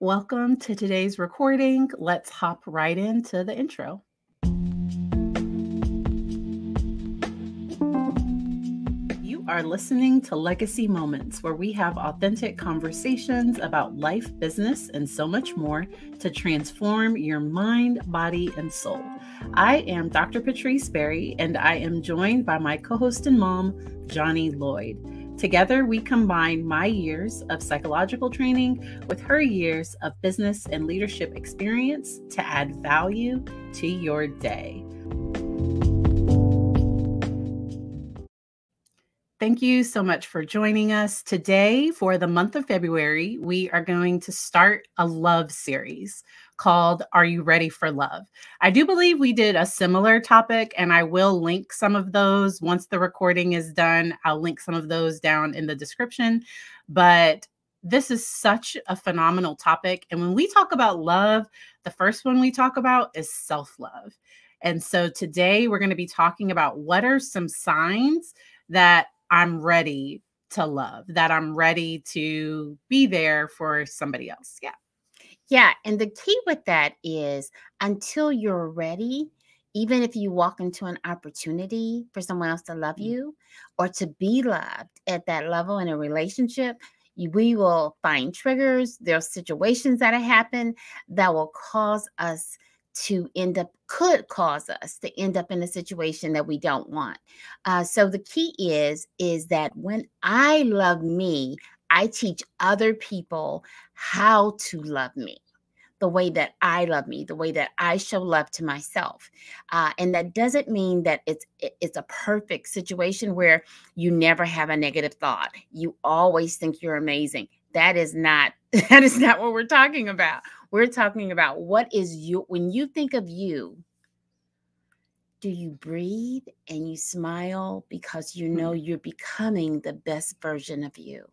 Welcome to today's recording. Let's hop right into the intro. You are listening to Legacy Moments, where we have authentic conversations about life, business, and so much more to transform your mind, body, and soul. I am Dr. Patrice Berry, and I am joined by my co-host and mom, Johnny Lloyd. Together, we combine my years of psychological training with her years of business and leadership experience to add value to your day. Thank you so much for joining us today. For the month of February, we are going to start a love series called Are You Ready for Love? I do believe we did a similar topic, and I will link some of those once the recording is done. I'll link some of those down in the description. But this is such a phenomenal topic. And when we talk about love, the first one we talk about is self-love. And so today we're going to be talking about what are some signs that I'm ready to love, that I'm ready to be there for somebody else. Yeah. Yeah. And the key with that is until you're ready, even if you walk into an opportunity for someone else to love you or to be loved at that level in a relationship, we will find triggers. There are situations that happen that will cause us could cause us to end up in a situation that we don't want. So the key is that when I love me, I teach other people how to love me the way that I love me, the way that I show love to myself. And that doesn't mean that it's a perfect situation where you never have a negative thought. You always think you're amazing. That is not what we're talking about. We're talking about what is you when you think of you. Do you breathe and you smile because you know you're becoming the best version of you?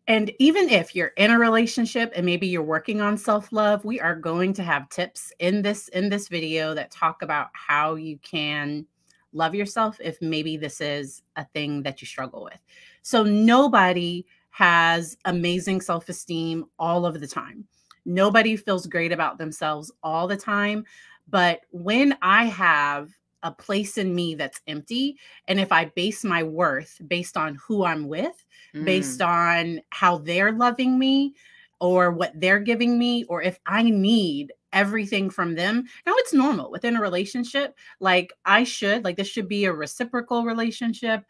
And even if you're in a relationship and maybe you're working on self-love, we are going to have tips in this video that talk about how you can love yourself if maybe this is a thing that you struggle with. So nobody has amazing self-esteem all of the time. Nobody feels great about themselves all the time. But when I have a place in me that's empty, and if I base my worth based on who I'm with, based on how they're loving me or what they're giving me, or if I need everything from them. Now, it's normal within a relationship. Like this should be a reciprocal relationship.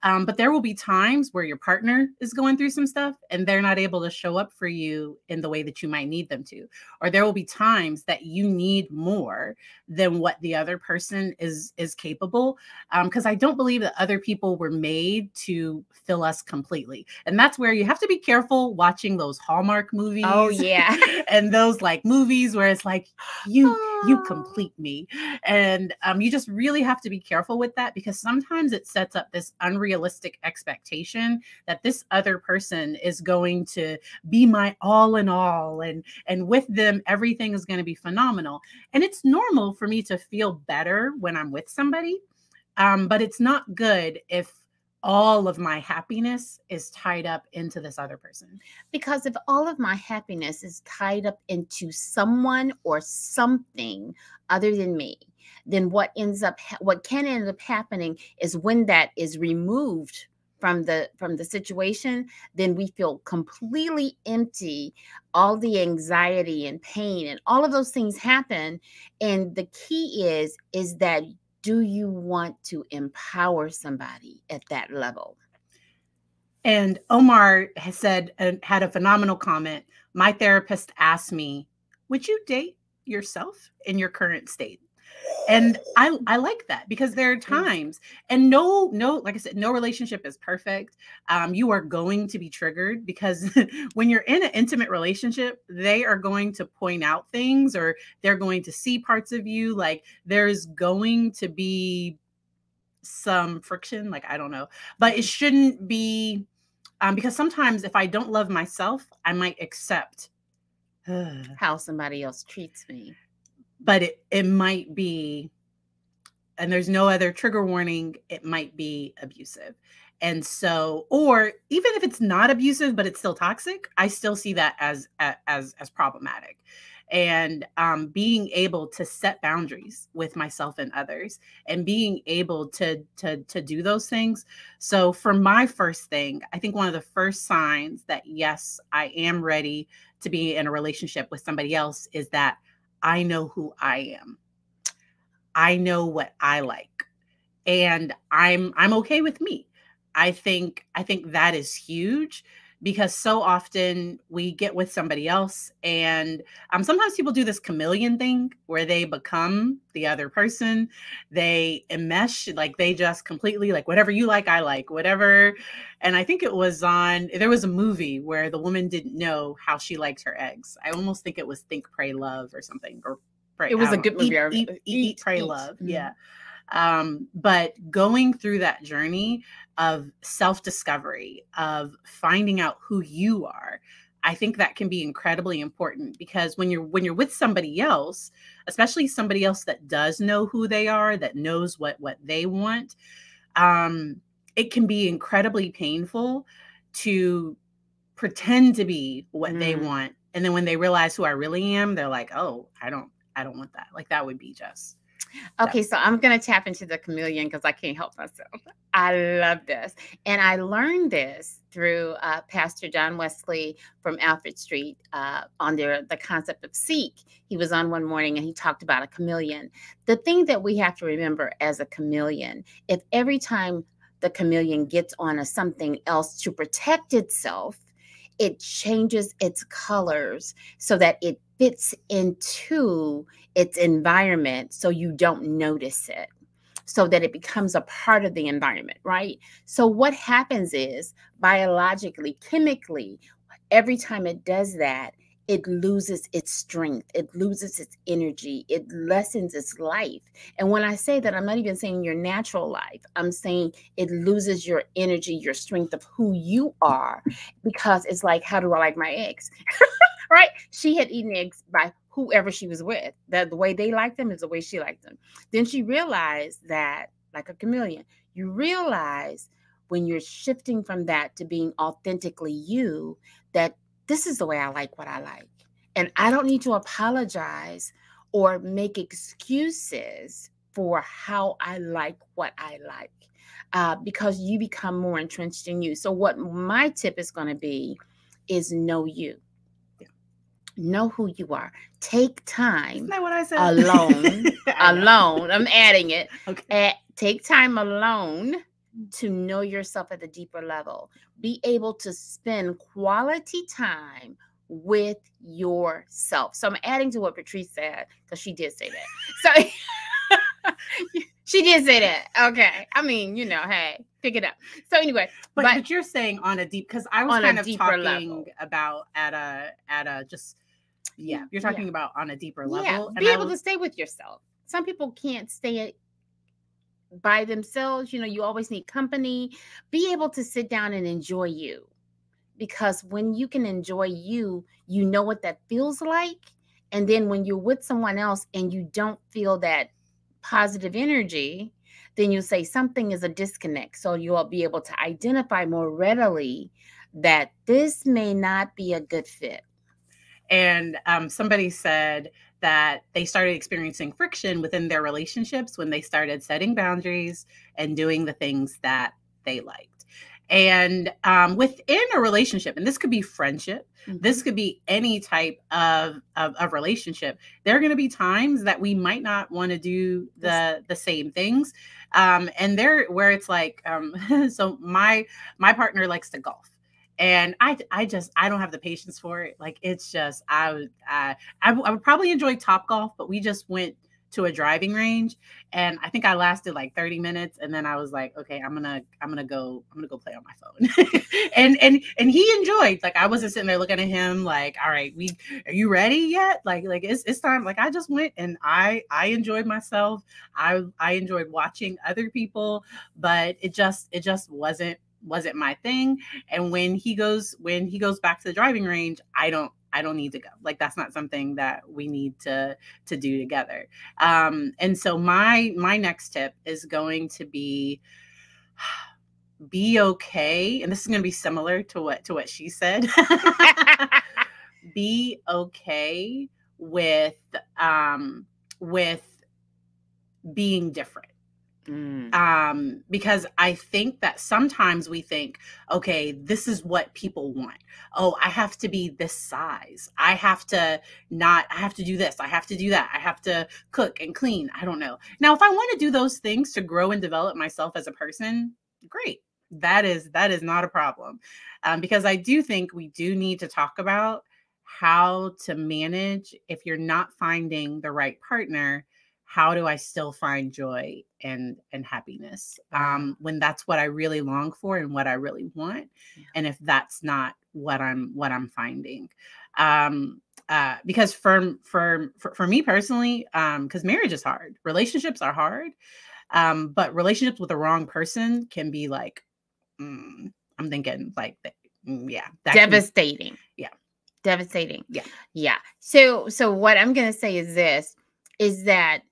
But there will be times where your partner is going through some stuff and they're not able to show up for you in the way that you might need them to. Or there will be times that you need more than what the other person is capable. Because I don't believe that other people were made to fill us completely. And that's where you have to be careful watching those Hallmark movies. Oh, yeah. And those like movies where it's like, you complete me. And you just really have to be careful with that, because sometimes it sets up this unrealistic expectation that this other person is going to be my all in all, and with them everything is going to be phenomenal. And it's normal for me to feel better when I'm with somebody, but it's not good if all of my happiness is tied up into this other person. Because if all of my happiness is tied up into someone or something other than me, then what can end up happening is when that is removed from the situation, then we feel completely empty. All the anxiety and pain and all of those things happen. And the key is that, do you want to empower somebody at that level? And Omar has said, had a phenomenal comment. My therapist asked me, would you date yourself in your current state? And I like that, because there are times, and no, like I said, no relationship is perfect. You are going to be triggered, because when you're in an intimate relationship, they are going to point out things, or they're going to see parts of you. Like there's going to be some friction, like, I don't know, but it shouldn't be, because sometimes if I don't love myself, I might accept how somebody else treats me. But it might be, and there's no other trigger warning, it might be abusive. And so, or even if it's not abusive, but it's still toxic, I still see that as problematic. And being able to set boundaries with myself and others, and being able to do those things. So for my first thing, I think one of the first signs that yes, I am ready to be in a relationship with somebody else is that I know who I am. I know what I like, and I'm okay with me. I think that is huge, because so often we get with somebody else, and sometimes people do this chameleon thing where they become the other person. They enmesh, like they just completely, like, whatever you like, I like, whatever. And I think there was a movie where the woman didn't know how she liked her eggs. I almost think it was Think, Pray, Love or something, or Pray. It was a good movie. Eat, Pray, Love. Yeah. But going through that journey of self-discovery, of finding out who you are, I think that can be incredibly important, because when you're with somebody else, especially somebody else that does know who they are, that knows what they want, it can be incredibly painful to pretend to be what they want. And then when they realize who I really am, they're like, oh, I don't want that. Like, that would be just. Okay, so I'm going to tap into the chameleon because I can't help myself. I love this. And I learned this through Pastor John Wesley from Alfred Street on the concept of seek. He was on one morning and he talked about a chameleon. The thing that we have to remember as a chameleon, if every time the chameleon gets on something else to protect itself, it changes its colors so that it fits into its environment, so you don't notice it, so that it becomes a part of the environment, right? So what happens is, biologically, chemically, every time it does that, it loses its strength, it loses its energy, it lessens its life. And when I say that, I'm not even saying your natural life. I'm saying it loses your energy, your strength of who you are, because it's like, how do I like my eggs? Right? She had eaten eggs by whoever she was with. That the way they liked them is the way she liked them. Then she realized that, like a chameleon, you realize when you're shifting from that to being authentically you, that this is the way I like what I like. And I don't need to apologize or make excuses for how I like what I like, because you become more entrenched in you. So what my tip is going to be is know you. Know who you are. Take time. Isn't that what I said? Alone. Alone. I'm adding it. Okay. Take time alone to know yourself at a deeper level. Be able to spend quality time with yourself. So I'm adding to what Patrice said, because she did say that. So she did say that. Okay. I mean, hey, pick it up. So anyway, but you're saying on a deep, because I was kind of talking level. about at a just, you're talking about on a deeper level. Be able to stay with yourself. Some people can't stay by themselves. You always need company. Be able to sit down and enjoy you, because when you can enjoy you, you know what that feels like. And then when you're with someone else and you don't feel that positive energy, then you say something is a disconnect. So you'll be able to identify more readily that this may not be a good fit. And somebody said that they started experiencing friction within their relationships when they started setting boundaries and doing the things that they liked. And within a relationship, and this could be friendship, this could be any type of relationship, there are going to be times that we might not want to do the same things. And there, where it's like, so my partner likes to golf. And I don't have the patience for it. Like, it's just, I would probably enjoy Topgolf, but we just went to a driving range, and I think I lasted like 30 minutes, and then I was like, okay, I'm gonna go play on my phone. and he enjoyed. Like, I wasn't sitting there looking at him like, all right, are you ready yet? Like it's time. Like, I just went and I enjoyed myself. I enjoyed watching other people, but it just wasn't my thing. And when he goes back to the driving range, I don't need to go. Like, that's not something that we need to do together. And so my next tip is going to be be okay. And this is going to be similar to what she said. Be okay with being different. Because I think that sometimes we think, okay, this is what people want. Oh, I have to be this size. I have to do this. I have to do that. I have to cook and clean. I don't know. Now, if I want to do those things to grow and develop myself as a person, great. That is not a problem. Because I do think we do need to talk about how to manage if you're not finding the right partner. How do I still find joy and happiness when that's what I really long for and what I really want, and if that's not what I'm finding, because for me personally, because marriage is hard, relationships are hard, but relationships with the wrong person can be like, I'm thinking like, that devastating. Devastating. Yeah. So what I'm gonna say is this: is that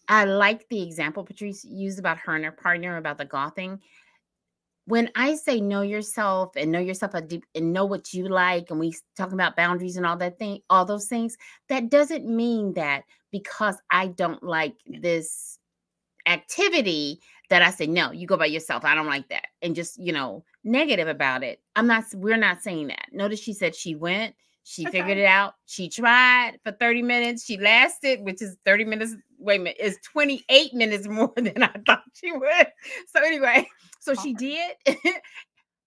I like the example Patrice used about her and her partner about the golfing. When I say know yourself and know what you like, and we talking about boundaries and all those things, that doesn't mean that because I don't like this activity that I say, no, you go by yourself. I don't like that. And just, negative about it. We're not saying that. Notice she said she went. She figured it out. She tried for 30 minutes. She lasted, which is 30 minutes. Wait a minute, is 28 minutes more than I thought she would. So anyway, she did.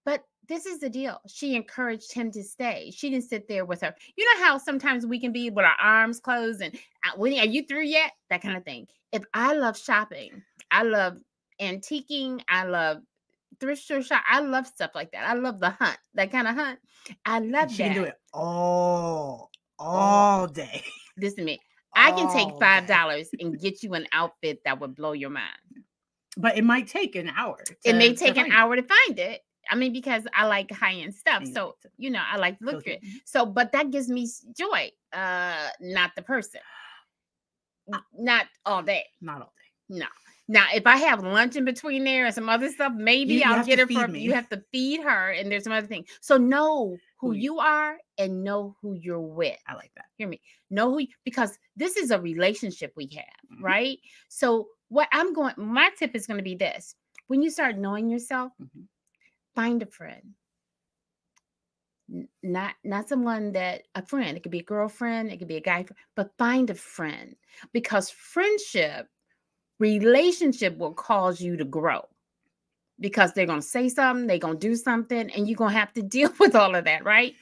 But this is the deal. She encouraged him to stay. She didn't sit there with her. You know how sometimes we can be with our arms closed and, are you through yet? That kind of thing. If I love shopping, I love antiquing, I love thrift store shop. I love stuff like that. I love the hunt, that kind of hunt. I love she that. She can do it all day. Listen to me. I can take $5 and get you an outfit that would blow your mind. But it might take an hour. It may take an hour to find it. I mean, because I like high-end stuff. So, I like to look good. So, but that gives me joy. Not the person. Not all day. Not all day. No. Now, if I have lunch in between there and some other stuff, maybe I'll get her from. You have to feed her, and there's some other thing. So know who you are and know who you're with. I like that. Hear me. Know because this is a relationship we have, right? So my tip is going to be this: when you start knowing yourself, find a friend. Not someone a friend. It could be a girlfriend, it could be a guy, but find a friend, because relationship will cause you to grow, because they're going to say something, they're going to do something, and you're going to have to deal with all of that, right?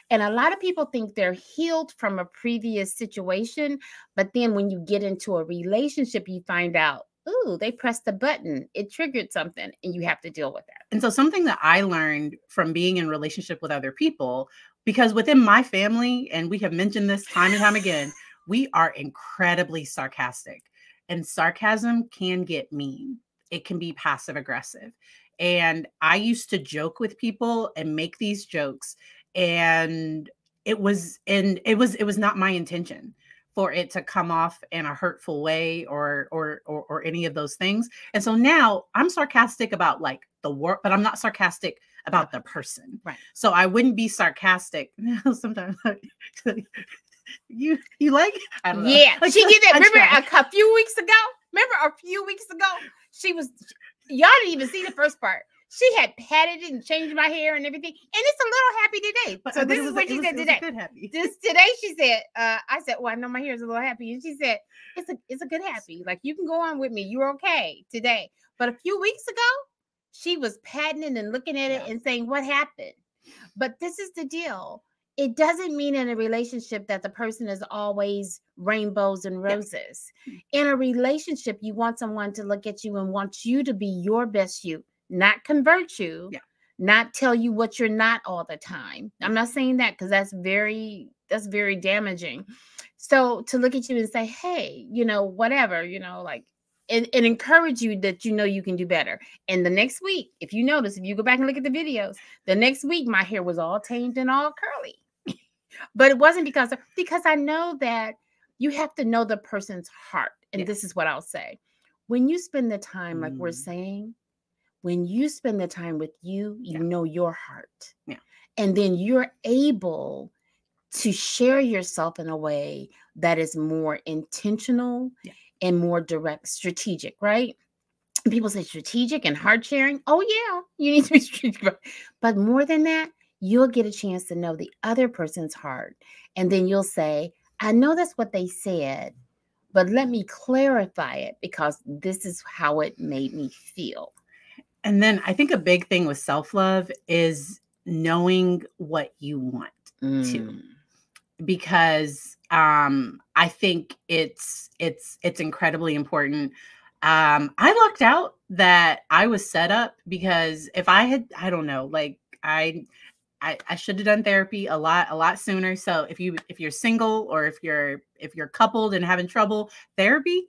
And a lot of people think they're healed from a previous situation, but then when you get into a relationship, you find out, ooh, they pressed the button, it triggered something, and you have to deal with that. And so something that I learned from being in relationship with other people, because within my family, and we have mentioned this time and time again, we are incredibly sarcastic. And sarcasm can get mean. It can be passive aggressive. And I used to joke with people and make these jokes. And it was not my intention for it to come off in a hurtful way or any of those things. And so now I'm sarcastic about like the work, but I'm not sarcastic about the person. Right. So I wouldn't be sarcastic. Sometimes you like, I don't know. Yeah, like, she did that. Remember a few weeks ago? She was, y'all didn't even see the first part. She had patted it and changed my hair and everything. And it's a little happy today. But, so this is what she said today. Today she said, I said, well, I know my hair is a little happy. And she said, it's a good happy. Like, you can go on with me. You're okay today. But a few weeks ago, she was patting it and looking at it and saying, what happened? But this is the deal. It doesn't mean in a relationship that the person is always rainbows and roses. In a relationship, you want someone to look at you and want you to be your best you, not convert you, not tell you what you're not all the time. I'm not saying that because that's very damaging. So to look at you and say, hey, whatever, like, and encourage you that you can do better. And the next week, if you notice, if you go back and look at the videos, the next week my hair was all tamed and all curly. But it wasn't because I know that you have to know the person's heart. And this is what I'll say. When you spend the time, like we're saying, when you spend the time with you, you know your heart. Yeah. And then you're able to share yourself in a way that is more intentional and more direct, strategic, right? People say strategic and heart sharing. Oh, yeah, you need to be strategic. But more than that, you'll get a chance to know the other person's heart. And then you'll say, I know that's what they said, but let me clarify it because this is how it made me feel. And then I think a big thing with self-love is knowing what you want to. Because I think it's incredibly important. I lucked out that I was set up because if I had, I don't know, like I should have done therapy a lot sooner. So if you're single or if you're coupled and having trouble, therapy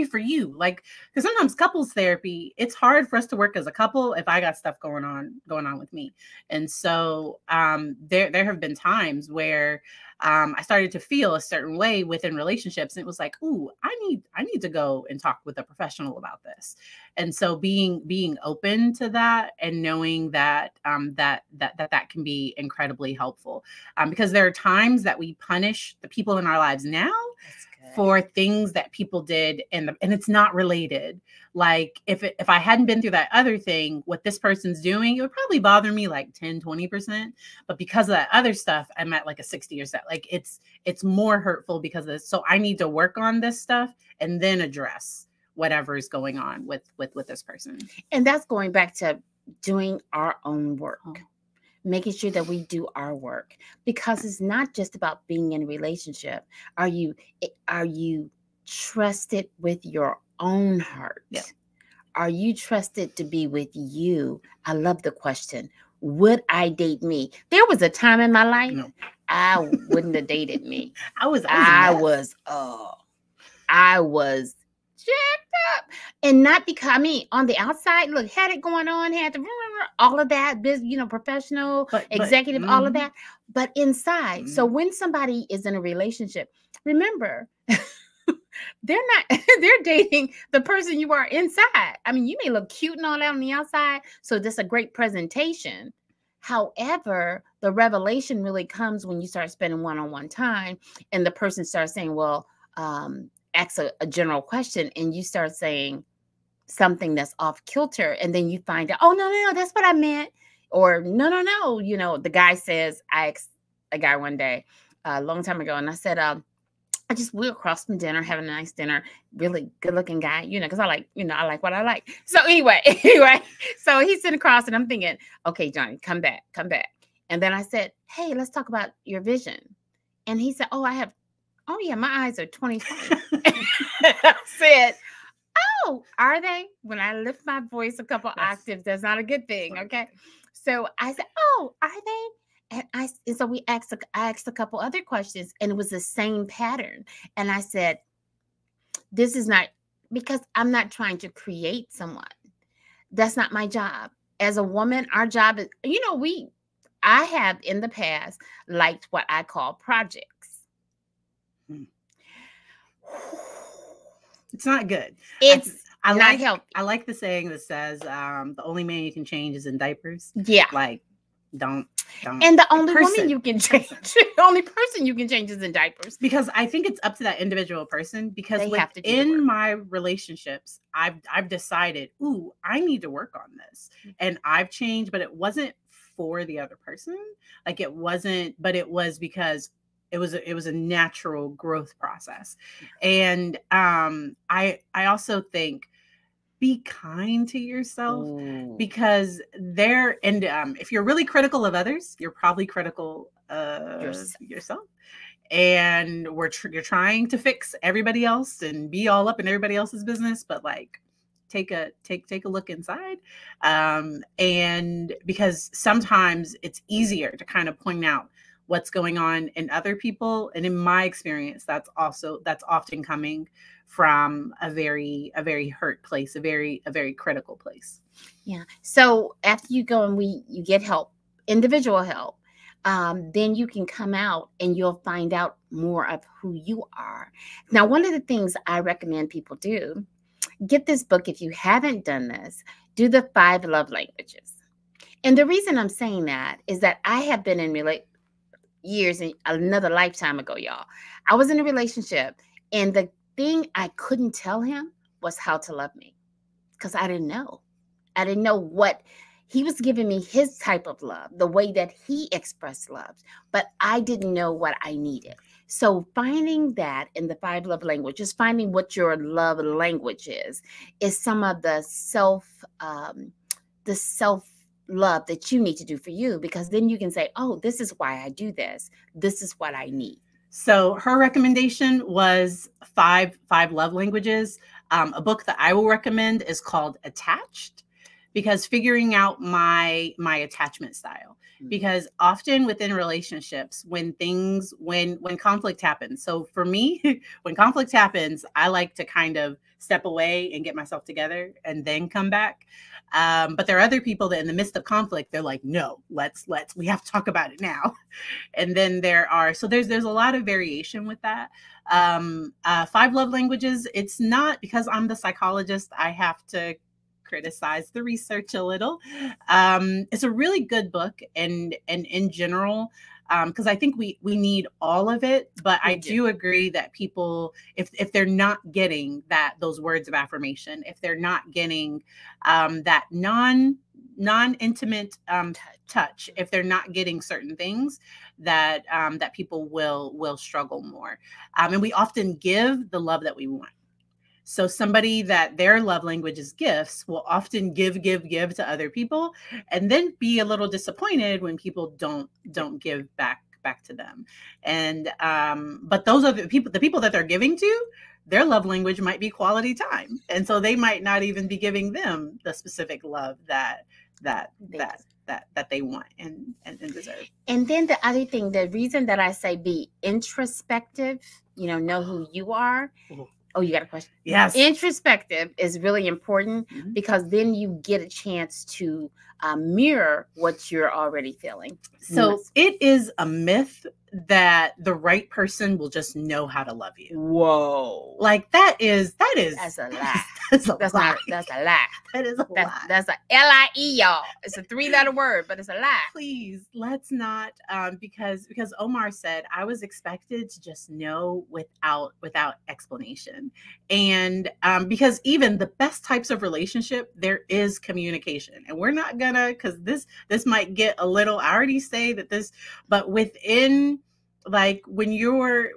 for you, like, because sometimes couples therapy, it's hard for us to work as a couple if I got stuff going on with me. And so there have been times where I started to feel a certain way within relationships. And it was like, ooh, I need to go and talk with a professional about this. And so being open to that and knowing that that can be incredibly helpful, because there are times that we punish the people in our lives now for things that people did and it's not related. Like if I hadn't been through that other thing, what this person's doing, it would probably bother me like 10-20%. But because of that other stuff, I'm at like a 60 or so. Like it's more hurtful because of this. So I need to work on this stuff and then address whatever is going on with this person. And that's going back to doing our own work. Making sure that we do our work, because it's not just about being in a relationship. Are you trusted with your own heart? Yeah. Are you trusted to be with you? I love the question. Would I date me? There was a time in my life I wouldn't have dated me. I was jacked up. And not because, I mean, on the outside, look, had it going on, had the all of that, professional, executive, all of that. But inside, so when somebody is in a relationship, remember, they're dating the person you are inside. I mean, you may look cute and all that on the outside, so that's a great presentation. However, the revelation really comes when you start spending one-on-one time and the person starts saying, well, ask a general question and you start saying something that's off kilter, and then you find out, oh, no, that's what I meant. Or no, the guy says, I asked a guy one day, a long time ago, and I said, we were across from dinner, having a nice dinner, really good looking guy, because I like what I like. So anyway, so he's sitting across and I'm thinking, okay, Johnny, come back. And then I said, hey, let's talk about your vision. And he said, oh yeah, my eyes are 20/20. I said, oh, are they? When I lift my voice a couple octaves, that's not a good thing. Okay. So I said, oh, are they? And so I asked a couple other questions and it was the same pattern. And I said, this is not, because I'm not trying to create someone. That's not my job. As a woman, our job is, I have in the past liked what I call projects. It's not good. I not healthy. I like the saying that says, the only man you can change is in diapers. Yeah. Like, don't. And the only woman you can change, the only person you can change is in diapers. Because I think it's up to that individual person, because within my relationships, I've decided, ooh, I need to work on this. And I've changed, but it wasn't for the other person. Like it wasn't, but it was because it was a natural growth process. And I also think, be kind to yourself. Ooh. Because if you're really critical of others, you're probably critical of yourself. And you're trying to fix everybody else and be all up in everybody else's business, but like take a look inside. And because sometimes it's easier to kind of point out what's going on in other people. And in my experience, that's often coming from a very hurt place, a very critical place. Yeah. So after you go and you get help, individual help, then you can come out and you'll find out more of who you are. Now, one of the things I recommend people do, get this book if you haven't done this. Do the 5 love languages. And the reason I'm saying that is that I have been in years and another lifetime ago, y'all. I was in a relationship, and the thing I couldn't tell him was how to love me, because I didn't know. I didn't know what he was giving me, his type of love, the way that he expressed love, but I didn't know what I needed. So finding that in the 5 love languages, finding what your love language is some of the self love that you need to do for you, because then you can say, oh, this is why I do this. This is what I need. So her recommendation was five love languages. A book that I will recommend is called Attached, because figuring out my attachment style. Because often within relationships, when conflict happens, so for me, when conflict happens, I like to kind of step away and get myself together and then come back. But there are other people that in the midst of conflict, they're like, no, we have to talk about it now. And then there's a lot of variation with that. 5 love languages. It's not, because I'm the psychologist, I have to criticize the research a little. It's a really good book, and in general, because I think we need all of it. But I do agree that people, if they're not getting those words of affirmation, if they're not getting that non-intimate touch, if they're not getting certain things, that people will struggle more. And we often give the love that we want. So somebody that their love language is gifts will often give to other people, and then be a little disappointed when people don't give back to them. And but those are the people that they're giving to, their love language might be quality time, and so they might not even be giving them the specific love that they want and deserve. And then the other thing, the reason that I say be introspective, know who you are. Oh, you got a question? Yes. Introspective is really important, because then you get a chance to mirror what you're already feeling. So it is a myth that the right person will just know how to love you. Whoa. Like that's a lie. That's a lie. That's a lie. That is a lie. That's a L-I-E, y'all. It's a 3-letter word, but it's a lie. Please, let's not, because Omar said I was expected to just know without explanation. And because even the best types of relationship, there is communication. And we're not gonna, because this might get a little, I already say that this, but within, like when you're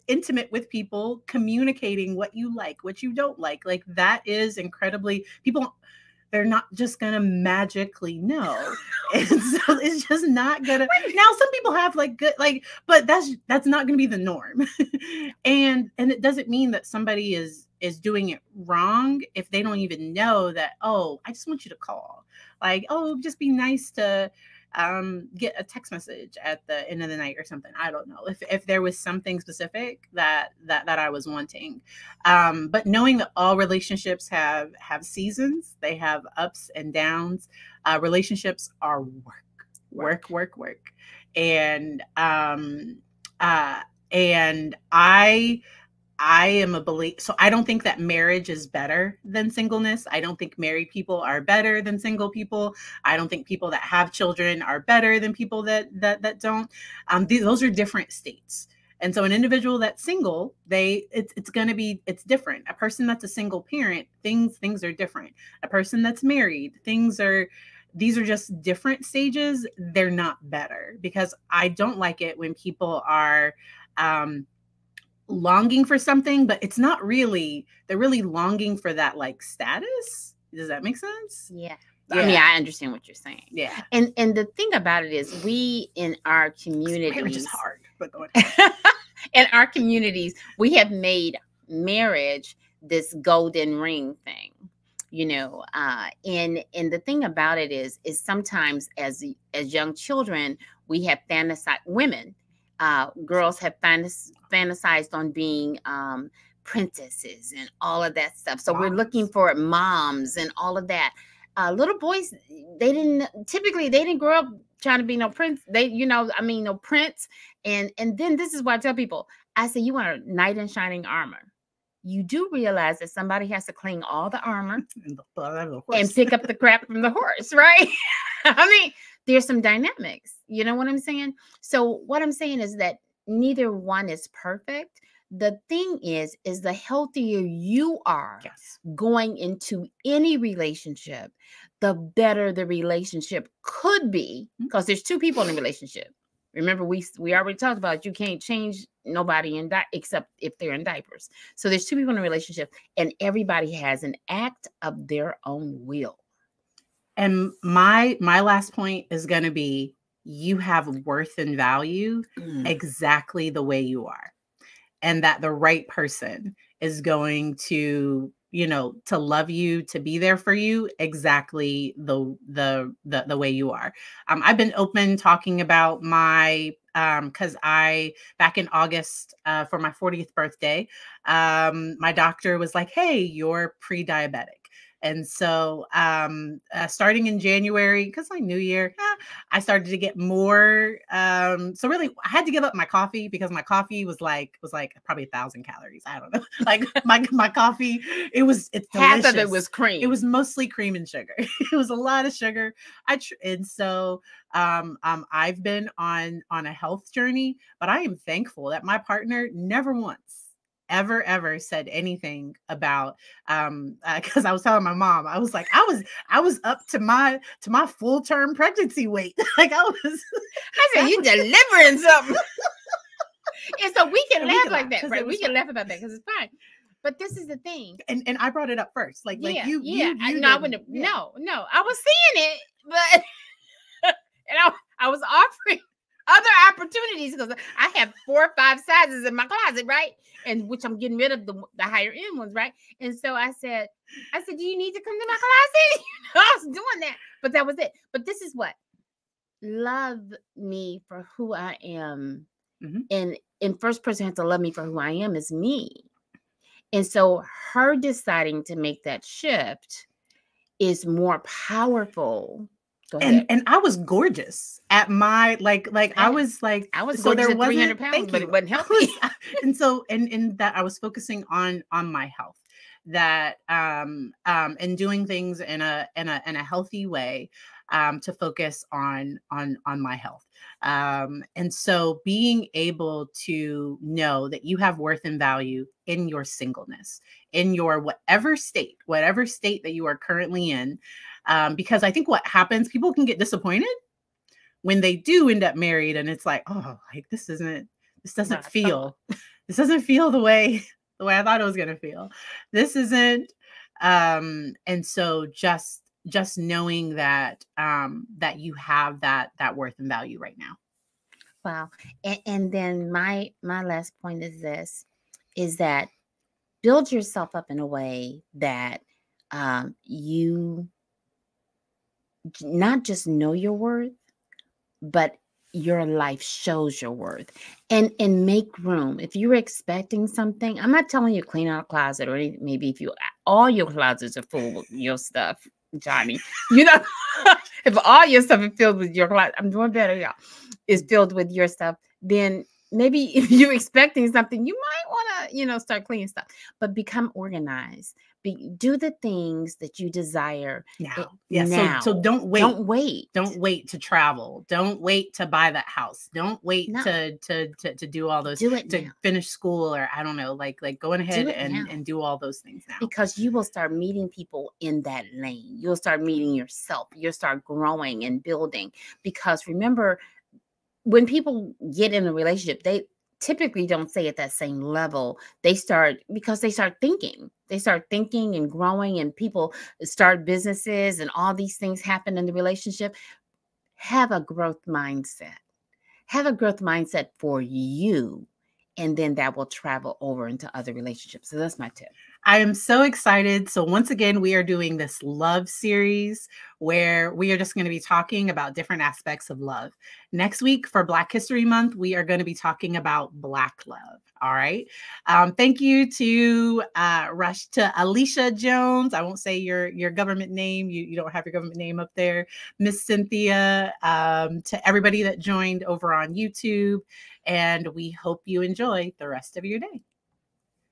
intimate with people, communicating what you like, what you don't like that is incredibly, people, they're not just gonna magically know. And so it's just not gonna, now some people have good, but that's not gonna be the norm. and it doesn't mean that somebody is doing it wrong if they don't even know that, oh, I just want you to call, just be nice to get a text message at the end of the night or something. I don't know if there was something specific that I was wanting. But knowing that all relationships have seasons, they have ups and downs. Relationships are work. And I am a believer. So I don't think that marriage is better than singleness. I don't think married people are better than single people. I don't think people that have children are better than people that don't. Those are different states. And so an individual that's single, it's different. A person that's a single parent, things are different. A person that's married, these are just different stages. They're not better, because I don't like it when people are longing for something, but it's not really, they're really longing for that status. Does that make sense? Yeah. I mean, I understand what you're saying. Yeah. And the thing about it is, we in our communities, marriage is hard, but go ahead. In our communities, we have made marriage this golden ring thing, and the thing about it is sometimes as young children, we have women, girls have fantasized on being princesses and all of that stuff. So we're looking for moms and all of that. Little boys, they didn't grow up trying to be no prince. No prince. And then this is why I tell people, I say, you want a knight in shining armor. you do realize that somebody has to clean all the armor And and pick up the crap from the horse, right? I mean, there's some dynamics. You know what I'm saying? So what I'm saying is that neither one is perfect. The thing is the healthier you are yes. going into any relationship, the better the relationship could be, because there's two people in a relationship. Remember, we already talked about you can't change nobody except if they're in diapers. So there's two people in a relationship, and everybody has an act of their own will. And my last point is going to be, you have worth and value exactly the way you are, and that the right person is going to, you know, to love you, to be there for you exactly the way you are. I've been open talking about my because back in August for my 40th birthday, my doctor was like, "Hey, you're pre-diabetic." And so starting in January, because like New Year, I started to get more. So really, I had to give up my coffee, because my coffee was like probably 1,000 calories. I don't know. Like my coffee, it's half delicious. of it was cream. It was mostly cream and sugar. It was a lot of sugar. And so I've been on a health journey, but I am thankful that my partner never once ever said anything about because I was telling my mom, I was like, I was up to my full-term pregnancy weight. Like I said, you delivering something. And so we can laugh like that, right? We can laugh about that because it's fine. But this is the thing. And I brought it up first. Like you I wouldn't have, no, I was seeing it, but and I was offering other opportunities, because I have 4 or 5 sizes in my closet, right? And which I'm getting rid of the higher end ones, right? And so I said, do you need to come to my closet? I was doing that, but that was it. But this is what, love me for who I am. And first person has to love me for who I am is me. And so her deciding to make that shift is more powerful. And I was gorgeous at my I was gorgeous so there at 300 pounds, but it wasn't healthy. And so and that I was focusing on my health, that and doing things in a healthy way, to focus on my health. And so being able to know that you have worth and value in your singleness, in your whatever state that you are currently in. Because I think what happens, people can get disappointed when they do end up married, and it's like, oh, like this doesn't feel the way I thought it was going to feel. This isn't. And so just knowing that that you have that worth and value right now. Wow. And then my last point is this, is that build yourself up in a way that you not just know your worth, but your life shows your worth, and make room. If you're expecting something, I'm not telling you clean out a closet, or maybe if all your closets are full of your stuff, Johnny, you know, if all your stuff is filled with your closet, I'm doing better, y'all, is filled with your stuff, then maybe if you're expecting something, you might want to, start cleaning stuff, but become organized. Do the things that you desire now. Now. So don't wait. Don't wait to travel. Don't wait to buy that house. Don't wait to do all those. Do it to now. Finish school, or I don't know, like going ahead and do all those things now. Because you will start meeting people in that lane. You'll start meeting yourself. You'll start growing and building. Because remember, when people get in a relationship, they typically don't stay at that same level. They start thinking. They start thinking and growing, and people start businesses, and all these things happen in the relationship. Have a growth mindset. Have a growth mindset for you, and then that will travel over into other relationships. So that's my tip. I am so excited. So once again, we are doing this love series where we are just going to be talking about different aspects of love. Next week for Black History Month, we are going to be talking about Black love. All right. Thank you to Alicia Jones. I won't say your government name. You don't have your government name up there. Miss Cynthia, to everybody that joined over on YouTube. And we hope you enjoy the rest of your day.